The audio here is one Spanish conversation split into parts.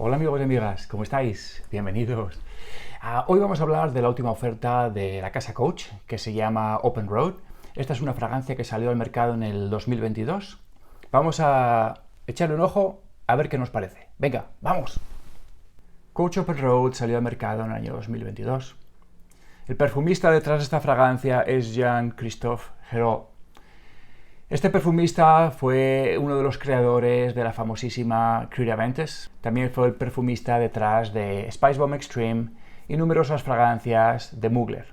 Hola amigos y amigas, ¿cómo estáis? Bienvenidos. Hoy vamos a hablar de la última oferta de la casa Coach, que se llama Open Road. Esta es una fragancia que salió al mercado en el 2022. Vamos a echarle un ojo a ver qué nos parece. Venga, vamos. Coach Open Road salió al mercado en el año 2022. El perfumista detrás de esta fragancia es Jean-Christophe Hérault. Este perfumista fue uno de los creadores de la famosísima Creed Aventus. También fue el perfumista detrás de Spice Bomb Extreme y numerosas fragancias de Mugler.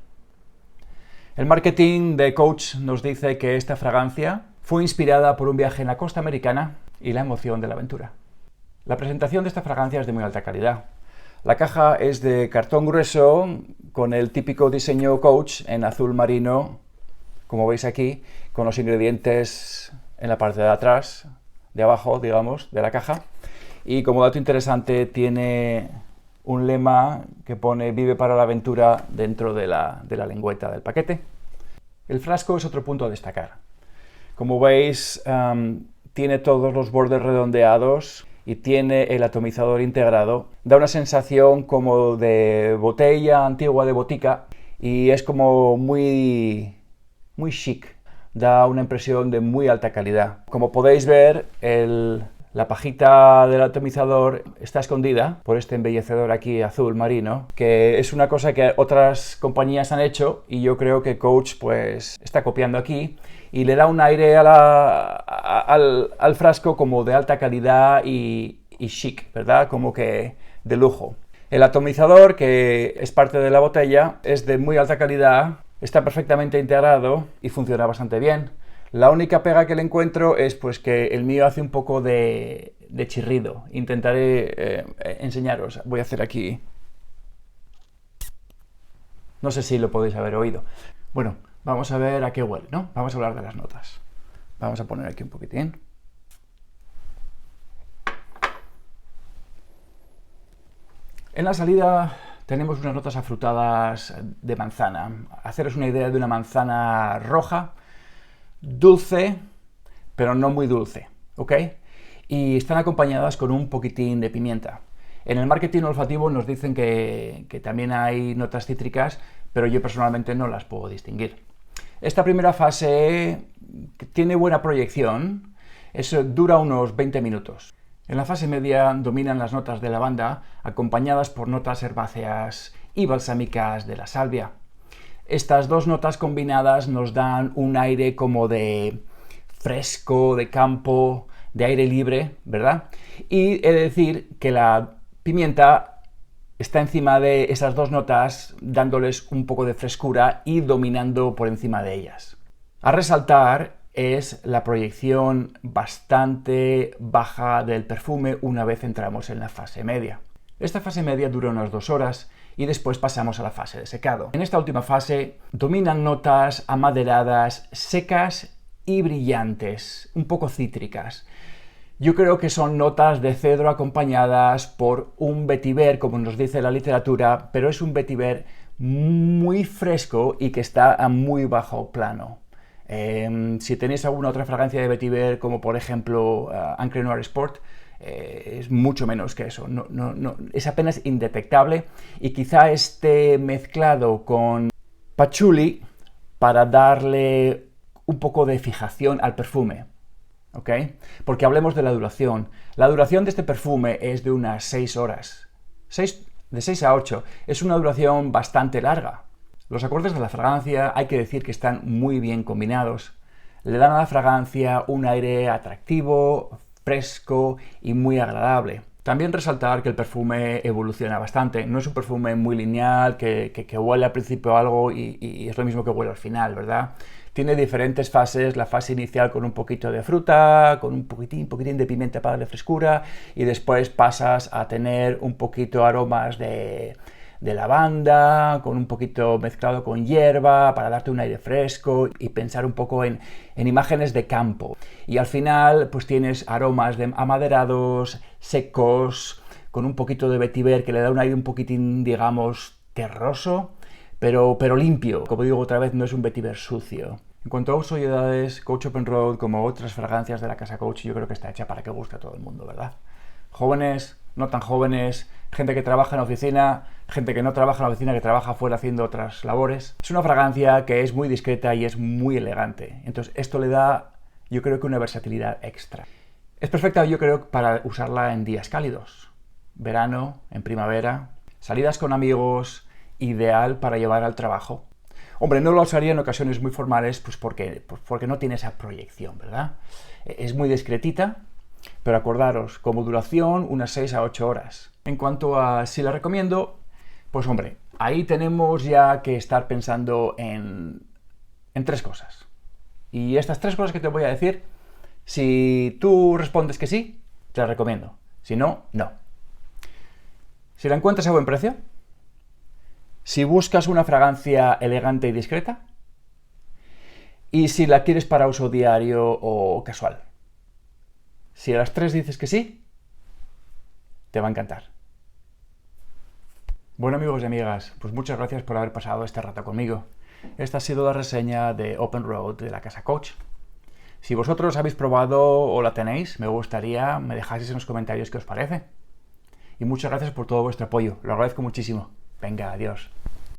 El marketing de Coach nos dice que esta fragancia fue inspirada por un viaje en la costa americana y la emoción de la aventura. La presentación de esta fragancia es de muy alta calidad. La caja es de cartón grueso con el típico diseño Coach en azul marino, como veis aquí, con los ingredientes en la parte de atrás, de abajo, digamos, de la caja. Y como dato interesante, tiene un lema que pone "Vive para la aventura" dentro de la lengüeta del paquete. El frasco es otro punto a destacar. Como veis, tiene todos los bordes redondeados y tiene el atomizador integrado. Da una sensación como de botella antigua de botica y es como muy chic, da una impresión de muy alta calidad. Como podéis ver, la pajita del atomizador está escondida por este embellecedor aquí azul marino, que es una cosa que otras compañías han hecho y yo creo que Coach pues está copiando aquí y le da un aire al frasco como de alta calidad y chic, ¿verdad? Como que de lujo. El atomizador, que es parte de la botella, es de muy alta calidad. Está perfectamente integrado y funciona bastante bien. La única pega que le encuentro es pues que el mío hace un poco de chirrido. Intentaré enseñaros. Voy a hacer aquí. No sé si lo podéis haber oído. Bueno, vamos a ver a qué huele, ¿no? Vamos a hablar de las notas. Vamos a poner aquí un poquitín. En la salida tenemos unas notas afrutadas de manzana. Haceros una idea de una manzana roja, dulce, pero no muy dulce, ¿ok? Y están acompañadas con un poquitín de pimienta. En el marketing olfativo nos dicen que también hay notas cítricas, pero yo personalmente no las puedo distinguir. Esta primera fase tiene buena proyección, eso dura unos 20 minutos. En la fase media dominan las notas de lavanda, acompañadas por notas herbáceas y balsámicas de la salvia. Estas dos notas combinadas nos dan un aire como de fresco, de campo, de aire libre, ¿verdad? Y he de decir que la pimienta está encima de esas dos notas, dándoles un poco de frescura y dominando por encima de ellas. A resaltar es la proyección bastante baja del perfume una vez entramos en la fase media. Esta fase media dura unas 2 horas y después pasamos a la fase de secado. En esta última fase dominan notas amaderadas, secas y brillantes, un poco cítricas. Yo creo que son notas de cedro acompañadas por un vetiver, como nos dice la literatura, pero es un vetiver muy fresco y que está a muy bajo plano. Si tenéis alguna otra fragancia de vetiver, como por ejemplo Ancre Noir Sport, es mucho menos que eso, es apenas indetectable y quizá esté mezclado con patchouli para darle un poco de fijación al perfume, ¿ok? Porque hablemos de la duración. La duración de este perfume es de unas 6 horas, de 6 a 8, es una duración bastante larga. Los acordes de la fragancia hay que decir que están muy bien combinados. Le dan a la fragancia un aire atractivo, fresco y muy agradable. También resaltar que el perfume evoluciona bastante. No es un perfume muy lineal, que huele al principio algo y es lo mismo que huele al final, ¿verdad? Tiene diferentes fases, la fase inicial con un poquito de fruta, con un poquitín de pimienta para darle frescura y después pasas a tener un poquito aromas de lavanda, con un poquito mezclado con hierba para darte un aire fresco y pensar un poco en imágenes de campo. Y al final pues tienes aromas de amaderados, secos, con un poquito de vetiver que le da un aire un poquitín, digamos, terroso, pero limpio. Como digo otra vez, no es un vetiver sucio. En cuanto a uso y edades, Coach Open Road, como otras fragancias de la casa Coach, yo creo que está hecha para que guste a todo el mundo, ¿verdad? jóvenes, no tan jóvenes, gente que trabaja en la oficina, gente que no trabaja en la oficina, que trabaja fuera haciendo otras labores. Es una fragancia que es muy discreta y es muy elegante. Entonces esto le da, yo creo que una versatilidad extra. Es perfecta, yo creo, para usarla en días cálidos. Verano, en primavera, salidas con amigos, ideal para llevar al trabajo. Hombre, no lo usaría en ocasiones muy formales, pues porque no tiene esa proyección, ¿verdad? Es muy discretita, pero acordaros, como duración, unas 6 a 8 horas. En cuanto a si la recomiendo, pues hombre, ahí tenemos ya que estar pensando en 3 cosas. Y estas 3 cosas que te voy a decir, si tú respondes que sí, te la recomiendo. Si no, no. Si la encuentras a buen precio, si buscas una fragancia elegante y discreta, y si la quieres para uso diario o casual. Si a las 3 dices que sí, te va a encantar. Bueno, amigos y amigas, pues muchas gracias por haber pasado este rato conmigo. Esta ha sido la reseña de Open Road de la casa Coach. Si vosotros habéis probado o la tenéis, me gustaría me dejaseis en los comentarios qué os parece. Y muchas gracias por todo vuestro apoyo, lo agradezco muchísimo. Venga, adiós.